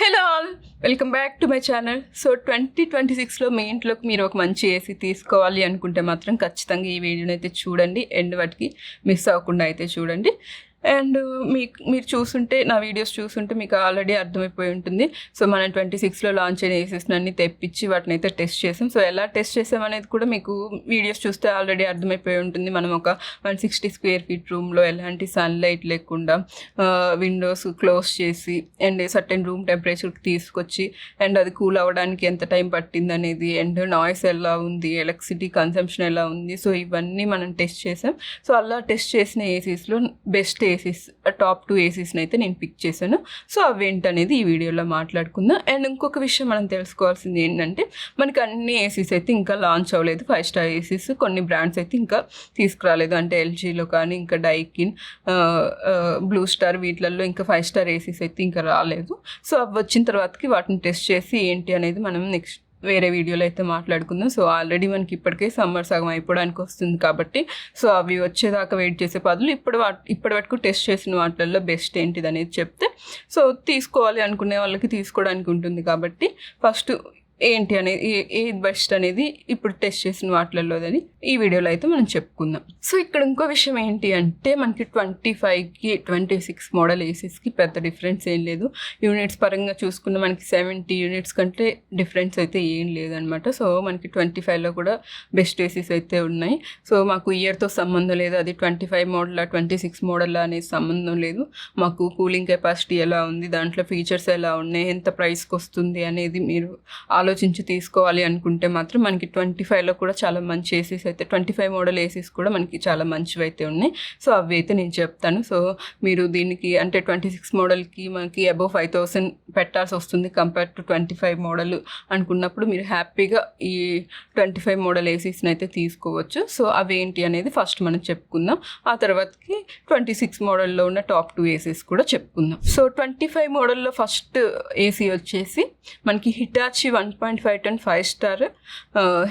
Hello all, welcome back to my channel. So 2026లో మీ ఇంట్లోకి మీరు ఒక మంచి ఏసీ తీసుకోవాలి అనుకుంటే మాత్రం ఖచ్చితంగా ఈ వీడియోని అయితే చూడండి. ఎండ్ వాటికి మిస్ అవ్వకుండా అయితే చూడండి. అండ్ మీరు చూస్తుంటే, నా వీడియోస్ చూస్తుంటే మీకు ఆల్రెడీ అర్థమైపోయి ఉంటుంది. సో మనం 26లో లాంచ్ అయిన ఏసీస్ని అన్ని తెప్పించి వాటిని అయితే టెస్ట్ చేసాం. సో ఎలా టెస్ట్ చేసాం అనేది కూడా మీకు వీడియోస్ చూస్తే ఆల్రెడీ అర్థమైపోయి ఉంటుంది. మనం ఒక 160 స్క్వేర్ ఫీట్ రూమ్లో ఎలాంటి సన్లైట్ లేకుండా విండోస్ క్లోజ్ చేసి అండ్ సర్టెన్ రూమ్ టెంపరేచర్కి తీసుకొచ్చి అండ్ అది కూల్ అవ్వడానికి ఎంత టైం పట్టింది అనేది, అండ్ నాయిస్ ఎలా ఉంది, ఎలక్ట్రిసిటీ కన్సంప్షన్ ఎలా ఉంది, సో ఇవన్నీ మనం టెస్ట్ చేసాం. సో అలా టెస్ట్ చేసిన ఏసీస్లో బెస్ట్ ఏసీస్, టాప్ 2 ఏసీస్ని అయితే నేను పిక్ చేశాను. సో అవేంటనేది ఈ వీడియోలో మాట్లాడుకుందాం. అండ్ ఇంకొక విషయం మనం తెలుసుకోవాల్సింది ఏంటంటే, మనకి అన్ని ఏసీస్ అయితే ఇంకా లాంచ్ అవ్వలేదు. 5 స్టార్ ఏసీస్ కొన్ని బ్రాండ్స్ అయితే ఇంకా తీసుకురాలేదు. అంటే ఎల్జీలో కానీ, ఇంకా డైకిన్, బ్లూ స్టార్, వీటిలలో ఇంకా 5 స్టార్ ఏసీస్ అయితే ఇంకా రాలేదు. సో అవి వచ్చిన తర్వాతకి వాటిని టెస్ట్ చేసి ఏంటి అనేది మనం నెక్స్ట్ వేరే వీడియోలో అయితే మాట్లాడుకుందాం. సో ఆల్రెడీ మనకి ఇప్పటికే సమ్మర్ సగం అయిపోవడానికి వస్తుంది కాబట్టి సో అవి వచ్చేదాకా వెయిట్ చేసే బదులు ఇప్పటి వరకు టెస్ట్ చేసిన వాటిల్లో బెస్ట్ ఏంటిది అనేది చెప్తే సో తీసుకోవాలి అనుకునే వాళ్ళకి తీసుకోవడానికి ఉంటుంది. కాబట్టి ఫస్ట్ ఏంటి అనేది, ఏది బెస్ట్ అనేది ఇప్పుడు టెస్ట్ చేసిన వాటిల్లోదని ఈ వీడియోలో అయితే మనం చెప్పుకుందాం. సో ఇక్కడ ఇంకో విషయం ఏంటి అంటే, మనకి 25కి 26 మోడల్ ఏసీస్కి పెద్ద డిఫరెన్స్ ఏం లేదు. యూనిట్స్ పరంగా చూసుకున్న మనకి 70 యూనిట్స్ కంటే డిఫరెన్స్ అయితే ఏం లేదనమాట. సో మనకి 25లో కూడా బెస్ట్ ఏసీస్ అయితే ఉన్నాయి. సో మాకు ఇయర్తో సంబంధం లేదు, అది 25 మోడల్ 26 మోడల్ అనేది సంబంధం లేదు. మాకు కూలింగ్ కెపాసిటీ ఎలా ఉంది, దాంట్లో ఫీచర్స్ ఎలా ఉన్నాయి, ఎంత ప్రైస్కి వస్తుంది అనేది మీరు ఆలోచించి తీసుకోవాలి అనుకుంటే మాత్రం మనకి 25లో కూడా చాలా మంచి ఏసీస్ అయితే, 25 మోడల్ ఏసీస్ కూడా మనకి చాలా మంచివి అయితే ఉన్నాయి. సో అవి అయితే నేను చెప్తాను. సో మీరు దీనికి అంటే 26 మోడల్కి మనకి అబోవ్ 5,000 పెట్టాల్సి వస్తుంది కంపేర్ టు 25 మోడల్ అనుకున్నప్పుడు మీరు హ్యాపీగా ఈ 25 మోడల్ ఏసీస్ని అయితే తీసుకోవచ్చు. సో అవేంటి అనేది ఫస్ట్ మనం చెప్పుకుందాం. ఆ తర్వాతకి 26 మోడల్లో ఉన్న టాప్ 2 ఏసీస్ కూడా చెప్పుకుందాం. సో 25 మోడల్లో ఫస్ట్ ఏసీ వచ్చేసి మనకి హిటాచి 1.5 టన్ 5 స్టార్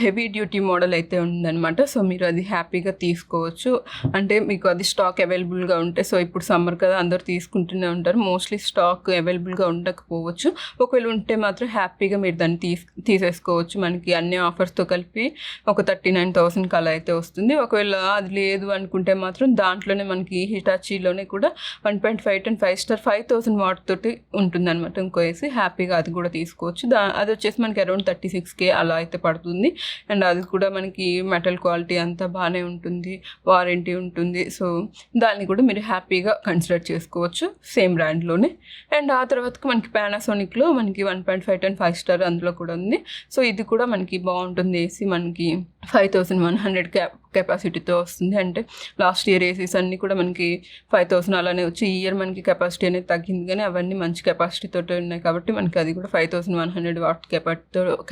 హెవీ డ్యూటీ మోడల్ అయితే ఉందన్నమాట. సో మీరు అది హ్యాపీగా తీసుకోవచ్చు. అంటే మీకు అది స్టాక్ అవైలబుల్గా ఉంటే, సో ఇప్పుడు సమ్మర్ కదా అందరూ తీసుకుంటూనే ఉంటారు, మోస్ట్లీ స్టాక్ అవైలబుల్గా ఉండకపోవచ్చు. ఒకవేళ ఉంటే మాత్రం హ్యాపీగా మీరు దాన్ని తీసేసుకోవచ్చు. మనకి అన్ని ఆఫర్స్తో కలిపి ఒక 39,000 అలా అయితే వస్తుంది. ఒకవేళ అది లేదు అనుకుంటే మాత్రం దాంట్లోనే మనకి హిటాచీలోనే కూడా 1.5 టన్ 5 స్టార్ 5,000 వాట్ తోటి ఉంటుందన్నమాట. ఇంకో వేసి హ్యాపీగా అది కూడా తీసుకోవచ్చు. అది వచ్చేసి మనకి అరౌండ్ 36K అలా అయితే పడుతుంది. అండ్ అది కూడా మనకి మెటల్ క్వాలిటీ అంతా బాగానే ఉంటుంది, వారంటీ ఉంటుంది. సో దాన్ని కూడా మీరు హ్యాపీగా కన్సిడర్ చేసుకోవచ్చు సేమ్ బ్రాండ్లోనే. అండ్ ఆ తర్వాతకి మనకి పానాసోనిక్లో మనకి 1.5 టన్ 5 స్టార్ అందులో కూడా ఉంది. సో ఇది కూడా మనకి బాగుంటుంది ఏసీ. మనకి 5,100 కెపాసిటీతో వస్తుంది. అంటే లాస్ట్ ఇయర్ ఏసీస్ అన్నీ కూడా మనకి 5,000 అలానే వచ్చి, ఈ ఇయర్ మనకి కెపాసిటీ అనేది తగ్గింది, కానీ అవన్నీ మంచి కెపాసిటీతో ఉన్నాయి కాబట్టి మనకి అది కూడా 5,100 వాట్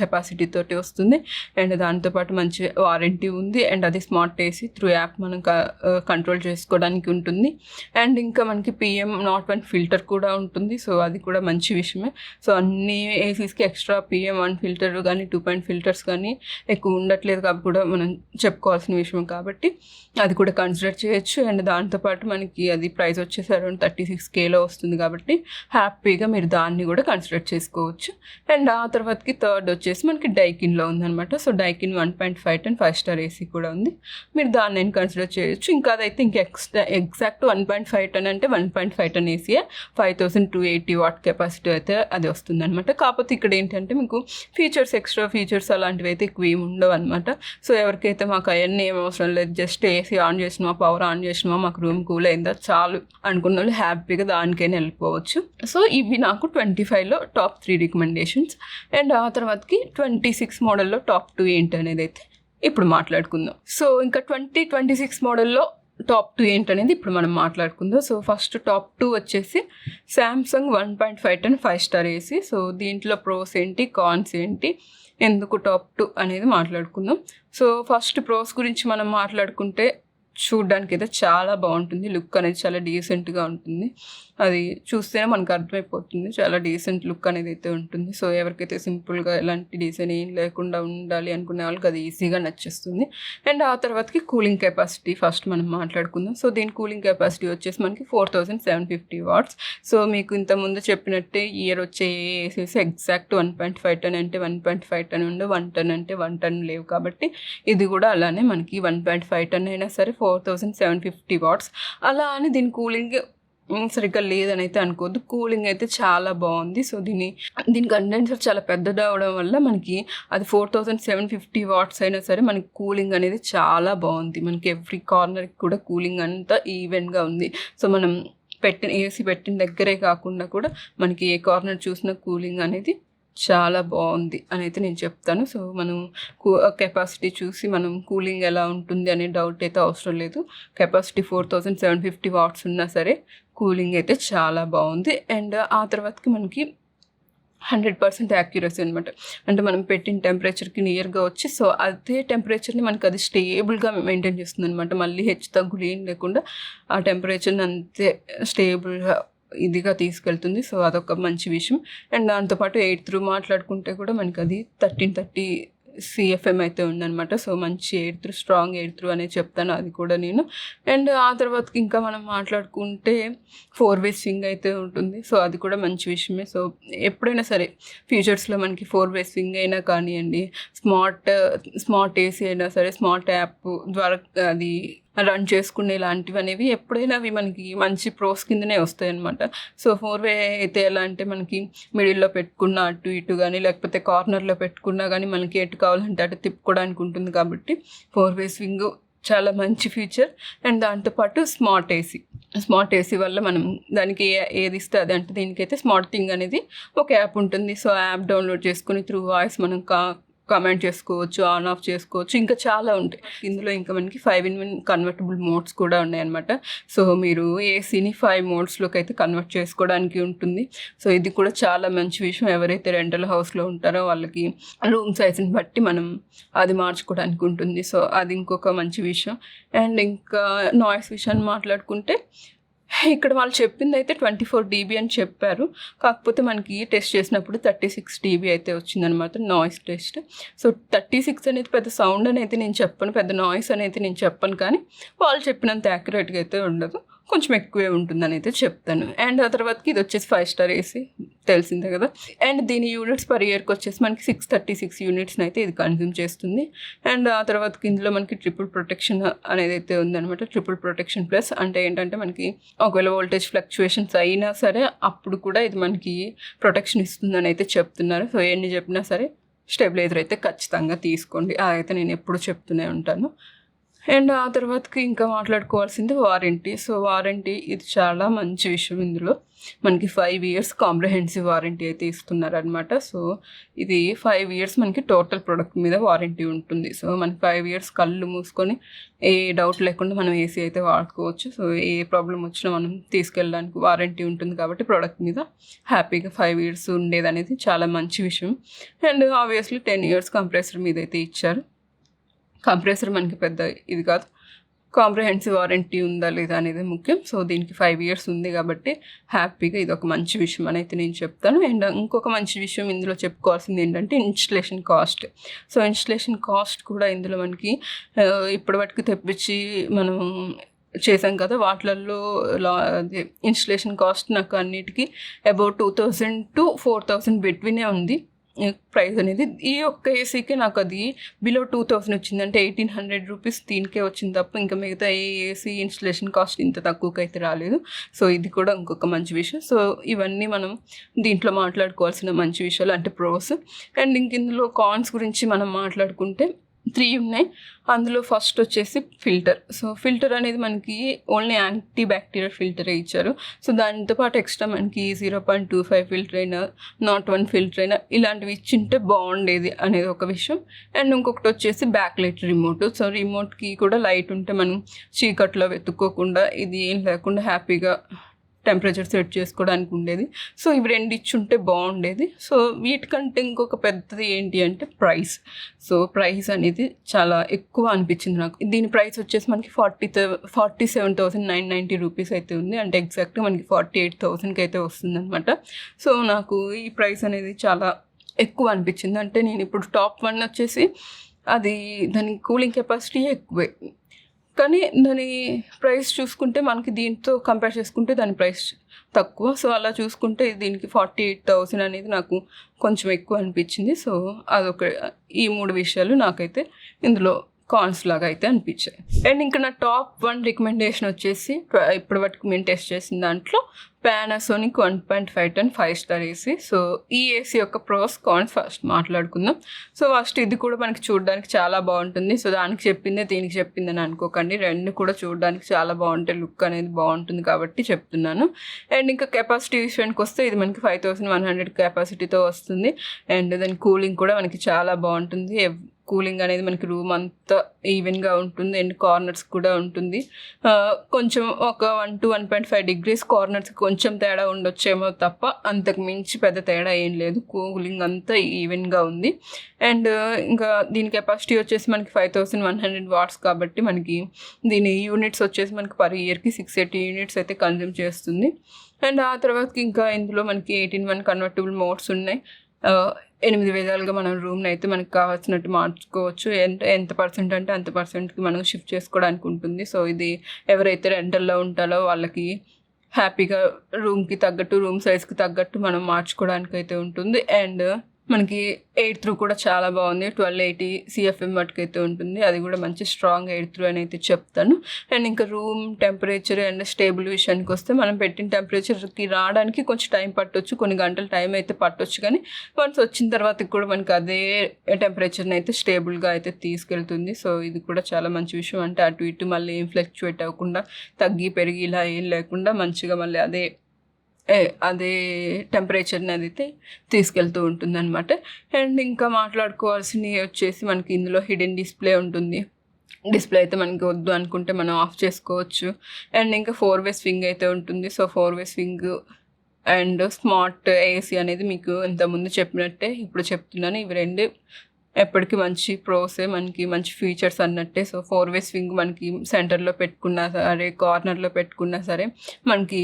కెపాసిటీతో వస్తుంది. అండ్ దాంతోపాటు మంచి వారంటీ ఉంది. అండ్ అది స్మార్ట్ ఏసీ, త్రూ యాప్ మనం కంట్రోల్ చేసుకోవడానికి ఉంటుంది. అండ్ ఇంకా మనకి PM01 ఫిల్టర్ కూడా ఉంటుంది. సో అది కూడా మంచి విషయమే. సో అన్ని ఏసీస్కి ఎక్స్ట్రా PM1 ఫిల్టర్ కానీ 2 ఫిల్టర్స్ కానీ ఎక్కువ ఉండట్లేదు కాబట్టి కూడా మనం చెప్పుకోవాల్సిన విషయం కాబట్టి అది కూడా కన్సిడర్ చేయొచ్చు. అండ్ దాంతోపాటు మనకి అది ప్రైస్ వచ్చేసి అరౌండ్ 36Kలో వస్తుంది కాబట్టి హ్యాపీగా మీరు దాన్ని కూడా కన్సిడర్ చేసుకోవచ్చు. అండ్ ఆ తర్వాతకి థర్డ్ వచ్చేసి మనకి డైకిన్లో ఉందన్నమాట. సో డైకిన్ 1.5 టన్ 5 స్టార్ ఏసీ కూడా ఉంది. మీరు దాన్ని నేను కన్సిడర్ చేయొచ్చు. ఇంకా అదైతే ఇంకా ఎగ్జాక్ట్ 1.5 టన్ అంటే 1.5 టన్ ఏసీ 5,280 వాట్ కెపాసిటీ అయితే అది వస్తుంది అనమాట. కాకపోతే ఇక్కడ ఏంటంటే మీకు ఫీచర్స్, ఎక్స్ట్రా ఫీచర్స్ అలాంటివి అయితే ఎక్కువ ఏమి ఉండవు అనమాట. సో ఎవరికైతే మాకు అవన్నీ ఏం అవసరం లేదు, జస్ట్ ఏసీ ఆన్ చేసినామా, పవర్ ఆన్ చేసినామా, మాకు రూమ్ కూల్ అయిందా చాలు అనుకున్న వాళ్ళు హ్యాపీగా దానికైనా వెళ్ళిపోవచ్చు. సో ఇవి నాకు 25లో టాప్ 3 రికమెండేషన్స్. అండ్ ఆ తర్వాతకి 26 మోడల్లో టాప్ 2 ఏంటి అనేది అయితే ఇప్పుడు మాట్లాడుకుందాం. సో ఇంకా 2026 మోడల్లో టాప్ 2 ఏంటనేది ఇప్పుడు మనం మాట్లాడుకుందాం. సో ఫస్ట్ టాప్ 2 వచ్చేసి శాంసంగ్ 1.5 టన్ 5 స్టార్ ఏసీ. సో దీంట్లో ప్రోస్ ఏంటి, కాన్స్ ఏంటి, ఎందుకు టాప్ 2 అనేది మాట్లాడుకుందాం. సో ఫస్ట్ ప్రోస్ గురించి మనం మాట్లాడుకుంటే, చూడ్డానికి అయితే చాలా బాగుంటుంది, లుక్ అనేది చాలా డీసెంట్గా ఉంటుంది. అది చూస్తేనే మనకు అర్థమైపోతుంది. చాలా డీసెంట్ లుక్ అనేది అయితే ఉంటుంది. సో ఎవరికైతే సింపుల్గా ఎలాంటి డిజైన్ ఏం లేకుండా ఉండాలి అనుకునే వాళ్ళకి అది ఈజీగా నచ్చేస్తుంది. అండ్ ఆ తర్వాతకి కూలింగ్ కెపాసిటీ ఫస్ట్ మనం మాట్లాడుకుందాం. సో దీని కూలింగ్ కెపాసిటీ వచ్చేసి మనకి 4750 వాట్స్. సో మీకు ఇంతకుముందు చెప్పినట్టే ఇయర్ వచ్చే ఏసీస్ ఎగ్జాక్ట్ 1.5 టన్ అంటే 1.5 టన్ ఉండు, 1 టన్ అంటే 1 టన్ లేవు. కాబట్టి ఇది కూడా అలానే మనకి 1.5 టన్ అయినా సరే 4750 వాట్స్. అలా అని దీని కూలింగ్ సరిగ్గా లేదని అయితే అనుకోవద్దు. కూలింగ్ అయితే చాలా బాగుంది. సో దీని కండెన్సర్ చాలా పెద్దది అవడం వల్ల మనకి అది 4750 వాట్స్ అయినా సరే మనకి కూలింగ్ అనేది చాలా బాగుంది. మనకి ఎవ్రీ కార్నర్కి కూడా కూలింగ్ అంతా ఈవెన్గా ఉంది. సో మనం ఏసీ పెట్టిన దగ్గరే కాకుండా కూడా మనకి ఏ కార్నర్ చూసినా కూలింగ్ అనేది చాలా బాగుంది అని అయితే నేను చెప్తాను. సో మనం కెపాసిటీ చూసి మనం కూలింగ్ ఎలా ఉంటుంది అనే డౌట్ అయితే అవసరం లేదు. కెపాసిటీ 4750 వాట్స్ ఉన్నా సరే కూలింగ్ అయితే చాలా బాగుంది. అండ్ ఆ తర్వాతకి మనకి 100% యాక్యురసీ అనమాట. అంటే మనం పెట్టిన టెంపరేచర్కి నియర్గా వచ్చి సో అదే టెంపరేచర్ని మనకి అది స్టేబుల్గా మెయింటైన్ చేస్తుంది అనమాట. మళ్ళీ హెచ్చు తగ్గులు ఏం లేకుండా ఆ టెంపరేచర్ని అంతే స్టేబుల్గా ఇదిగా తీసుకెళ్తుంది. సో అదొక మంచి విషయం. అండ్ దాంతోపాటు ఎయిర్ త్రూ మాట్లాడుకుంటే కూడా మనకి అది 1330 CFM అయితే ఉందన్నమాట. సో మంచి air through, strong air through అనేది చెప్తాను అది కూడా నేను. అండ్ ఆ తర్వాతకి ఇంకా మనం మాట్లాడుకుంటే 4-వే స్వింగ్ అయితే ఉంటుంది. సో అది కూడా మంచి విషయమే. సో ఎప్పుడైనా సరే ఫ్యూచర్స్లో మనకి 4-వే స్వింగ్ అయినా కానివ్వండి, స్మార్ట్ ఏసీ అయినా సరే, స్మార్ట్ యాప్ ద్వారా అది రన్ చేసుకునే లాంటివి అనేవి ఎప్పుడైనా అవి మనకి మంచి ప్రోస్ కిందనే వస్తాయి అనమాట. సో 4-వే అయితే ఎలా అంటే మనకి మిడిల్లో పెట్టుకున్న అటు ఇటు కానీ లేకపోతే కార్నర్లో పెట్టుకున్నా కానీ మనకి ఎటు కావాలంటే అటు తిప్పుకోవడానికి ఉంటుంది. కాబట్టి 4-వే స్వింగ్ చాలా మంచి ఫీచర్. అండ్ దాంతోపాటు స్మార్ట్ ఏసీ వల్ల మనం దానికి ఏది ఇస్తే అది అంటే దీనికైతే స్మార్ట్ థింగ్ అనేది ఒక యాప్ ఉంటుంది. సో యాప్ డౌన్లోడ్ చేసుకుని త్రూ వాయిస్ మనం కమెంట్ చేసుకోవచ్చు, ఆన్ ఆఫ్ చేసుకోవచ్చు, ఇంకా చాలా ఉంటాయి ఇందులో. ఇంకా మనకి 5-in-1 కన్వర్టబుల్ మోడ్స్ కూడా ఉన్నాయన్నమాట. సో మీరు ఏసీని 5 మోడ్స్లోకి అయితే కన్వర్ట్ చేసుకోవడానికి ఉంటుంది. సో ఇది కూడా చాలా మంచి విషయం. ఎవరైతే రెంటల్ హౌస్లో ఉంటారో వాళ్ళకి రూమ్ సైజ్ని బట్టి మనం అది మార్చుకోవడానికి ఉంటుంది. సో అది ఇంకొక మంచి విషయం. అండ్ ఇంకా నాయిస్ విషయాన్ని మాట్లాడుకుంటే ఇక్కడ వాళ్ళు చెప్పింది అయితే 24 dB అని చెప్పారు. కాకపోతే మనకి టెస్ట్ చేసినప్పుడు 36 dB అయితే వచ్చిందనమాట నాయిస్ టెస్ట్. సో 36 అనేది పెద్ద సౌండ్ అనేది నేను చెప్పను, పెద్ద నాయిస్ అనేది నేను చెప్పను, కానీ వాళ్ళు చెప్పినంత యాక్యురేట్గా అయితే ఉండదు, కొంచెం ఎక్కువే ఉంటుందని అయితే చెప్తాను. అండ్ ఆ తర్వాతకి ఇది వచ్చేసి 5-స్టార్ ఏసీ తెలిసిందే కదా. అండ్ దీని యూనిట్స్ పర్ ఇయర్కి వచ్చేసి మనకి 636 యూనిట్స్ని అయితే ఇది కన్జ్యూమ్ చేస్తుంది. అండ్ ఆ తర్వాతకి ఇందులో మనకి ట్రిపుల్ ప్రొటెక్షన్ అనేది అయితే ఉందన్నమాట. ట్రిపుల్ ప్రొటెక్షన్ ప్లస్ అంటే ఏంటంటే మనకి ఒకవేళ వోల్టేజ్ ఫ్లక్చువేషన్స్ అయినా సరే అప్పుడు కూడా ఇది మనకి ప్రొటెక్షన్ ఇస్తుందని అయితే చెప్తున్నారు. సో ఎన్ని చెప్పినా సరే స్టెబిలైజర్ అయితే ఖచ్చితంగా తీసుకోండి, అదైతే నేను ఎప్పుడు చెప్తూనే ఉంటాను. అండ్ ఆ తర్వాతకి ఇంకా మాట్లాడుకోవాల్సింది వారంటీ. సో వారంటీ ఇది చాలా మంచి విషయం. ఇందులో మనకి 5 years కాంప్రహెన్సివ్ వారంటీ అయితే ఇస్తున్నారనమాట. సో ఇది 5 years మనకి టోటల్ ప్రొడక్ట్ మీద వారంటీ ఉంటుంది. సో మనకి 5 years కళ్ళు మూసుకొని ఏ డౌట్ లేకుండా మనం ఏసీ అయితే వాడుకోవచ్చు. సో ఏ ప్రాబ్లం వచ్చినా మనం తీసుకెళ్ళడానికి వారంటీ ఉంటుంది. కాబట్టి ప్రోడక్ట్ మీద హ్యాపీగా 5 years ఉండేది అనేది చాలా మంచి విషయం. అండ్ ఆబ్వియస్లీ 10 years కంప్రెసర్ మీద అయితే ఇచ్చారు. కంప్రెసర్ మనకి పెద్ద ఇది కాదు, కాంప్రహెన్సివ్ వారంటీ ఉందా లేదా అనేది ముఖ్యం. సో దీనికి 5 years ఉంది కాబట్టి హ్యాపీగా ఇది ఒక మంచి విషయం అని అయితే నేను చెప్తాను. అండ్ ఇంకొక మంచి విషయం ఇందులో చెప్పుకోవాల్సింది ఏంటంటే installation cost. So installation cost కూడా ఇందులో మనకి ఇప్పటివరకు తెప్పించి మనం చేసాం కదా, వాటిల్లో ఇన్స్టలేషన్ కాస్ట్ నాకు అన్నిటికీ అబౌట్ 2000 to 4000 బిట్వీనే ఉంది ప్రైస్ అనేది. ఈ ఒక్క ఏసీకే నాకు అది బిలో 2000 వచ్చింది, అంటే 1800 రూపీస్ దీనికే వచ్చింది తప్ప ఇంకా మిగతా ఏ ఏసీ ఇన్స్టలేషన్ కాస్ట్ ఇంత తక్కువకి అయితే రాలేదు. సో ఇది కూడా ఇంకొక మంచి విషయం. సో ఇవన్నీ మనం దీంట్లో మాట్లాడుకోవాల్సిన మంచి విషయాలు అంటే ప్రోస్. అండ్ ఇంక ఇందులో కాన్స్ గురించి మనం మాట్లాడుకుంటే 3 ఉన్నాయి. అందులో ఫస్ట్ వచ్చేసి ఫిల్టర్. సో ఫిల్టర్ అనేది మనకి ఓన్లీ యాంటీ బ్యాక్టీరియల్ ఫిల్టరే ఇచ్చారు. సో దాంతోపాటు ఎక్స్ట్రా మనకి 0.25 ఫిల్టర్ అయినా 0.1 ఫిల్టర్ అయినా ఇలాంటివి ఇచ్చింటే బాగుండేది అనేది ఒక విషయం. అండ్ ఇంకొకటి వచ్చేసి బ్యాక్ లైట్ రిమోట్. సో రిమోట్కి కూడా లైట్ ఉంటే మనం చీకట్లో వెతుక్కోకుండా ఇది ఏం లేకుండా హ్యాపీగా టెంపరేచర్ సెట్ చేసుకోవడానికి ఉండేది. సో ఇవి 2 ఇచ్చుంటే బాగుండేది. సో వీటికంటే ఇంకొక పెద్దది ఏంటి అంటే ప్రైస్. సో ప్రైస్ అనేది చాలా ఎక్కువ అనిపించింది నాకు. దీని ప్రైస్ వచ్చేసి మనకి 47,990 రూపీస్ అయితే ఉంది. అంటే ఎగ్జాక్ట్గా మనకి 48,000కి అయితే వస్తుంది అనమాట. సో నాకు ఈ ప్రైస్ అనేది చాలా ఎక్కువ అనిపించింది. అంటే నేను ఇప్పుడు టాప్ 1 వచ్చేసి అది దాని కూలింగ్ కెపాసిటీ ఎక్కువే, కానీ దాని ప్రైస్ చూసుకుంటే మనకి దీంతో కంపేర్ చేసుకుంటే దాని ప్రైస్ తక్కువ. సో అలా చూసుకుంటే దీనికి 48,000 అనేది నాకు కొంచెం ఎక్కువ అనిపించింది. సో అదొక ఈ 3 విషయాలు నాకైతే ఇందులో కాన్స్ లాగా అయితే అనిపించాయి. అండ్ ఇంకా నా టాప్ 1 రికమెండేషన్ వచ్చేసి ఇప్పటి వరకు మేము టెస్ట్ చేసిన దాంట్లో పానాసోనిక్ 1.5 టన్ 5 స్టార్ ఏసీ. సో ఈ ఏసీ యొక్క ప్రోస్ కాన్స్ ఫస్ట్ మాట్లాడుకుందాం. సో ఫస్ట్ ఇది కూడా మనకి చూడడానికి చాలా బాగుంటుంది. సో దానికి చెప్పిందే దీనికి చెప్పిందని అనుకోకండి, 2 కూడా చూడడానికి చాలా బాగుంటాయి, లుక్ అనేది బాగుంటుంది కాబట్టి చెప్తున్నాను. అండ్ ఇంకా కెపాసిటీ విషయానికి వస్తే ఇది మనకి 5100 కెపాసిటీతో వస్తుంది. అండ్ దాని కూలింగ్ కూడా మనకి చాలా బాగుంటుంది. కూలింగ్ అనేది మనకి రూమ్ అంతా ఈవెన్గా ఉంటుంది అండ్ కార్నర్స్ కూడా ఉంటుంది. కొంచెం ఒక 1 to 1.5 degrees కార్నర్స్కి కొంచెం తేడా ఉండొచ్చేమో తప్ప అంతకు మించి పెద్ద తేడా ఏం లేదు. కూలింగ్ అంతా ఈవెన్గా ఉంది. అండ్ ఇంకా దీని కెపాసిటీ వచ్చేసి మనకి 5100 వాట్స్ కాబట్టి మనకి దీని యూనిట్స్ వచ్చేసి మనకి పర్ ఇయర్కి 680 యూనిట్స్ అయితే కన్జ్యూమ్ చేస్తుంది. అండ్ ఆ తర్వాతకి ఇంకా ఇందులో మనకి 18 కన్వర్టబుల్ మోడ్స్ ఉన్నాయి. 8 విధాలుగా మనం రూమ్ని అయితే మనకు కావాల్సినట్టు మార్చుకోవచ్చు. ఎంత పర్సెంట్ అంటే అంత పర్సెంట్కి మనం షిఫ్ట్ చేసుకోవడానికి ఉంటుంది. సో ఇది ఎవరైతే రెంటల్లో ఉంటారో వాళ్ళకి హ్యాపీగా రూమ్కి తగ్గట్టు, రూమ్ సైజ్కి తగ్గట్టు మనం మార్చుకోవడానికి అయితే ఉంటుంది. అండ్ మనకి ఎయిర్ త్రూ కూడా చాలా బాగుంది. 1280 CFM మటుకైతే ఉంటుంది. అది కూడా మంచి స్ట్రాంగ్ ఎయిర్ త్రూ అని అయితే చెప్తాను. అండ్ ఇంకా రూమ్ టెంపరేచర్ అండ్ స్టేబుల్ విషయానికి వస్తే మనం పెట్టిన టెంపరేచర్కి రావడానికి కొంచెం టైం పట్టొచ్చు, కొన్ని గంటల టైం అయితే పట్టొచ్చు, కానీ వన్స్ వచ్చిన తర్వాత కూడా మనకి అదే టెంపరేచర్ని అయితే స్టేబుల్గా అయితే తీసుకెళ్తుంది. సో ఇది కూడా చాలా మంచి విషయం. అంటే అటు ఇటు మళ్ళీ ఏం ఫ్లక్చువేట్ అవ్వకుండా, తగ్గి పెరిగి ఇలా ఏం లేకుండా మంచిగా మళ్ళీ అదే టెంపరేచర్ని అయితే తీసుకెళ్తూ ఉంటుంది అనమాట. అండ్ ఇంకా మాట్లాడుకోవాల్సినవి వచ్చేసి మనకి ఇందులో హిడెన్ డిస్ప్లే ఉంటుంది. డిస్ప్లే అయితే మనకి వద్దు అనుకుంటే మనం ఆఫ్ చేసుకోవచ్చు. అండ్ ఇంకా 4-way స్వింగ్ అయితే ఉంటుంది. So 4-way swing and smart AC అనేది మీకు ఇంతకుముందు చెప్పినట్టే ఇప్పుడు చెప్తున్నాను. ఇవి 2 ఎప్పటికీ మంచి ప్రోసే, మనకి మంచి ఫీచర్స్ అన్నట్టే. సో 4-way స్వింగ్ మనకి సెంటర్లో పెట్టుకున్నా సరే, కార్నర్లో పెట్టుకున్నా సరే మనకి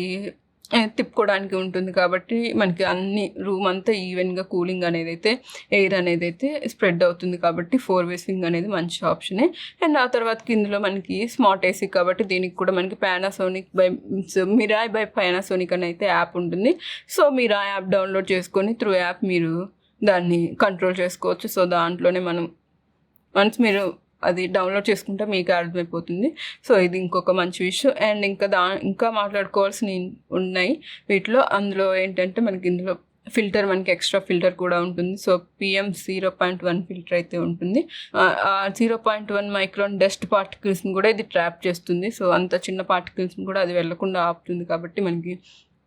తిప్పుకోవడానికి ఉంటుంది కాబట్టి మనకి అన్ని రూమ్ అంతా ఈవెన్గా కూలింగ్ అనేది అయితే, ఎయిర్ అనేది అయితే స్ప్రెడ్ అవుతుంది కాబట్టి 4-way స్వింగ్ అనేది మంచి ఆప్షనే. అండ్ ఆ తర్వాతకి ఇందులో మనకి స్మార్ట్ ఏసీ కాబట్టి దీనికి కూడా మనకి మిరాయ్ బై పానాసోనిక్ అని అయితే యాప్ ఉంటుంది. సో మీరు ఆ యాప్ డౌన్లోడ్ చేసుకొని త్రూ యాప్ మీరు దాన్ని కంట్రోల్ చేసుకోవచ్చు. సో దాంట్లోనే వన్స్ మీరు అది డౌన్లోడ్ చేసుకుంటే మీకు అర్థమైపోతుంది. సో ఇది ఇంకొక మంచి విషయం. అండ్ ఇంకా మాట్లాడుకోవాల్సినవి ఉన్నాయి వీటిలో. అందులో ఏంటంటే మనకి ఇందులో ఫిల్టర్, మనకి ఎక్స్ట్రా ఫిల్టర్ కూడా ఉంటుంది. సో PM0.1 ఫిల్టర్ అయితే ఉంటుంది. 0.1 మైక్రాన్ డస్ట్ పార్టికల్స్ని కూడా ఇది ట్రాప్ చేస్తుంది. సో అంత చిన్న పార్టికల్స్ని కూడా అది వెళ్లకుండా ఆపుతుంది కాబట్టి మనకి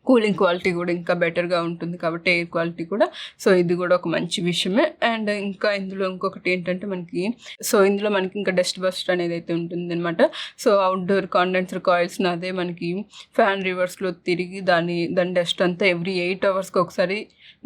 కూలింగ్ క్వాలిటీ కూడా ఇంకా బెటర్గా ఉంటుంది కాబట్టి ఎయిర్ క్వాలిటీ కూడా. సో ఇది కూడా ఒక మంచి విషయమే. అండ్ ఇంకా ఇందులో ఇంకొకటి ఏంటంటే ఇందులో మనకి ఇంకా డస్ట్ బస్టర్ అనేది అయితే ఉంటుంది అనమాట. సో అవుట్డోర్ కాండెన్సర్ కాయిల్స్ని అదే మనకి ఫ్యాన్ రివర్స్లో తిరిగి దాని డస్ట్ అంతా ఎవ్రీ 8 hours ఒకసారి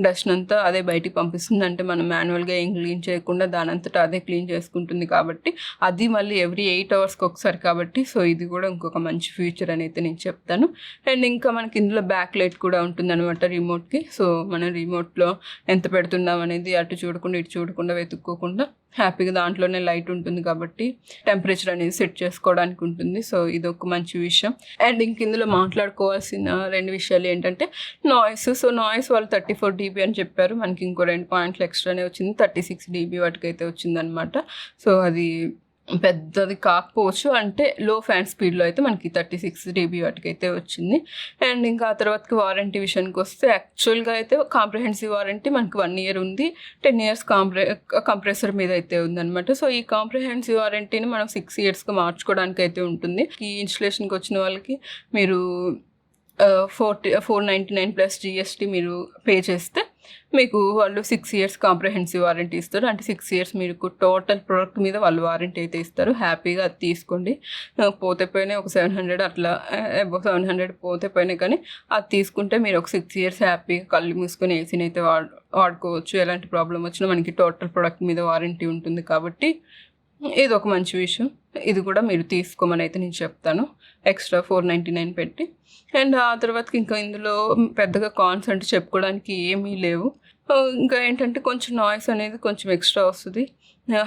డస్ట్ అంతా అదే బయటికి పంపిస్తుంది. అంటే మనం మాన్యువల్గా ఏం క్లీన్ చేయకుండా దానంతటా అదే క్లీన్ చేసుకుంటుంది కాబట్టి అది మళ్ళీ ఎవ్రీ 8 hours ఒకసారి కాబట్టి. సో ఇది కూడా ఇంకొక మంచి ఫీచర్ అని అయితే నేను చెప్తాను. అండ్ ఇంకా మనకి ఇందులో బ్యాక్ లైట్ కూడా ఉంటుంది అనమాట రిమోట్కి. సో మనం రిమోట్లో ఎంత పెడుతున్నాం అనేది అటు చూడకుండా ఇటు చూడకుండా వెతుక్కోకుండా హ్యాపీగా దాంట్లోనే లైట్ ఉంటుంది కాబట్టి టెంపరేచర్ అనేది సెట్ చేసుకోవడానికి ఉంటుంది. సో ఇది ఒక మంచి విషయం. అండ్ ఇంక ఇందులో మాట్లాడుకోవాల్సిన 2 విషయాలు ఏంటంటే నాయిస్. సో నాయిస్ వాళ్ళు 34 dB అని చెప్పారు. మనకి ఇంకో 2 పాయింట్లు ఎక్స్ట్రానే వచ్చింది, 36 dB వాటికైతే వచ్చిందనమాట. సో అది పెద్దది కాకపోవచ్చు, అంటే లో ఫ్యాన్ స్పీడ్లో అయితే మనకి 36 dB వాటికైతే వచ్చింది. అండ్ ఇంకా ఆ తర్వాతకి వారంటీ విషయానికి వస్తే యాక్చువల్గా అయితే కాంప్రహెన్సివ్ వారంటీ మనకి 1 year ఉంది, 10 years కంప్రెసర్ మీద అయితే ఉందన్నమాట. సో ఈ కాంప్రహెన్సివ్ వారంటీని మనం 6 yearsగా మార్చుకోవడానికి అయితే ఉంటుంది. ఈ ఇన్స్టలేషన్కి వచ్చిన వాళ్ళకి మీరు 499 ప్లస్ GST మీరు పే చేస్తే మీకు వాళ్ళు 6 ఇయర్స్ కాంప్రహెన్సివ్ వారంటీ ఇస్తారు. అంటే 6 ఇయర్స్ మీకు టోటల్ ప్రోడక్ట్ మీద వాళ్ళు వారంటీ అయితే ఇస్తారు. హ్యాపీగా అది తీసుకోండి. పోతే పోయినాయి ఒక 700 అట్లా అబౌవ్ 700 పోతే పోయినాయి, కానీ అది తీసుకుంటే మీరు ఒక 6 ఇయర్స్ హ్యాపీగా కళ్ళు మూసుకొని ఏసీని అయితే వాడుకోవచ్చు. ఎలాంటి ప్రాబ్లం వచ్చినా మనకి టోటల్ ప్రోడక్ట్ మీద వారంటీ ఉంటుంది కాబట్టి ఇది ఒక మంచి విషయం. ఇది కూడా మీరు తీసుకోమని అయితే నేను చెప్తాను, ఎక్స్ట్రా 499 పెట్టి. అండ్ ఆ తర్వాతకి ఇంకా ఇందులో పెద్దగా కాన్స్ అంటే చెప్పుకోవడానికి ఏమీ లేవు. ఇంకా ఏంటంటే కొంచెం నాయిస్ అనేది కొంచెం ఎక్స్ట్రా వస్తుంది.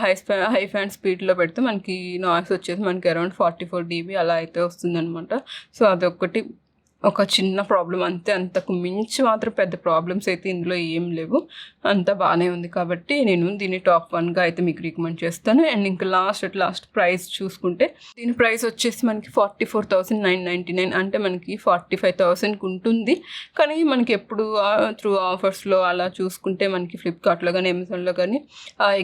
హై ఫ్యాన్ స్పీడ్లో పెడితే మనకి నాయిస్ వచ్చేసి మనకి అరౌండ్ 44 dB అలా అయితే వస్తుందన్నమాట. సో అదొక్కటి ఒక చిన్న ప్రాబ్లం అంతే, అంతకు మించి మాత్రం పెద్ద ప్రాబ్లమ్స్ అయితే ఇందులో ఏం లేవు. అంతా బాగానే ఉంది కాబట్టి నేను దీన్ని టాప్ 1గా అయితే మీకు రికమెండ్ చేస్తాను. అండ్ ఇంకా లాస్ట్ ప్రైస్ చూసుకుంటే దీని ప్రైస్ వచ్చేసి మనకి 44,999, అంటే మనకి 45,000కి ఉంటుంది. కానీ మనకి ఎప్పుడు త్రూ ఆఫర్స్లో అలా చూసుకుంటే మనకి ఫ్లిప్కార్ట్లో కానీ అమెజాన్లో కానీ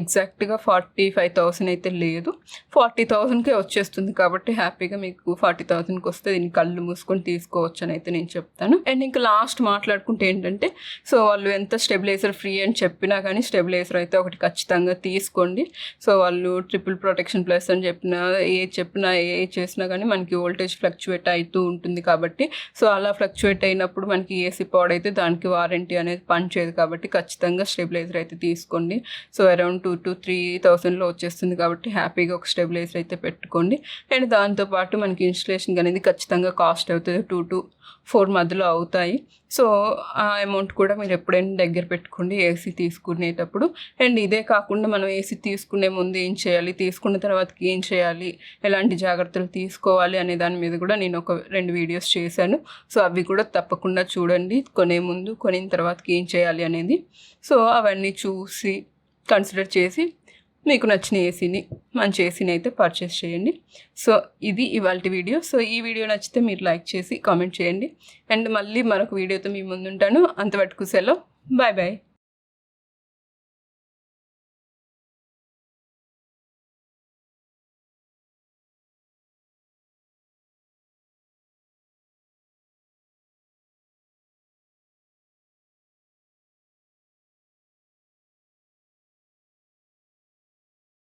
ఎగ్జాక్ట్గా 45,000 అయితే లేదు, 40,000కే వచ్చేస్తుంది. కాబట్టి హ్యాపీగా మీకు 40,000కి వస్తే దీన్ని కళ్ళు మూసుకొని తీసుకోవచ్చు అని అయితే నేను చెప్తాను. అండ్ ఇంకా లాస్ట్ మాట్లాడుకుంటే ఏంటంటే, సో వాళ్ళు ఎంత స్టెబిలైజర్ ఫ్రీ అని చెప్పినా కానీ స్టెబిలైజర్ అయితే ఒకటి ఖచ్చితంగా తీసుకోండి. సో వాళ్ళు ట్రిపుల్ ప్రొటెక్షన్ ప్లస్ అని చెప్పినా ఏ చేసినా కానీ మనకి వోల్టేజ్ ఫ్లక్చువేట్ అవుతూ ఉంటుంది. కాబట్టి సో అలా ఫ్లక్చువేట్ అయినప్పుడు మనకి ఏసీ పాడైతే దానికి వారంటీ అనేది పనిచేయదు. కాబట్టి ఖచ్చితంగా స్టెబిలైజర్ అయితే తీసుకోండి. సో అరౌండ్ 2,000 to 3,000లో వచ్చేస్తుంది. కాబట్టి హ్యాపీగా ఒక స్టెబిలైజర్ అయితే పెట్టుకోండి. అండ్ దాంతోపాటు మనకి ఇన్స్టలేషన్ అనేది ఖచ్చితంగా కాస్ట్ అవుతుంది, 2 to 4 మధ్యలో అవుతాయి. సో ఆ అమౌంట్ కూడా మీరు ఎప్పుడైనా దగ్గర పెట్టుకోండి ఏసీ తీసుకునేటప్పుడు. అండ్ ఇదే కాకుండా మనం ఏసీ తీసుకునే ముందు ఏం చేయాలి, తీసుకున్న తర్వాతకి ఏం చేయాలి, ఎలాంటి జాగ్రత్తలు తీసుకోవాలి అనే దాని మీద కూడా నేను ఒక 2 వీడియోస్ చేశాను. సో అవి కూడా తప్పకుండా చూడండి, కొనే ముందు కొనిన తర్వాతకి ఏం చేయాలి అనేది. సో అవన్నీ చూసి కన్సిడర్ చేసి మీకు నచ్చిన మంచి ఏసీని అయితే పర్చేస్ చేయండి. సో ఇది ఇవాల్టి వీడియో. సో ఈ వీడియో నచ్చితే మీరు లైక్ చేసి కామెంట్ చేయండి. అండ్ మళ్ళీ మరొక వీడియోతో మీ ముందుంటాను. అంతవరకు సెలవు, బాయ్ బాయ్.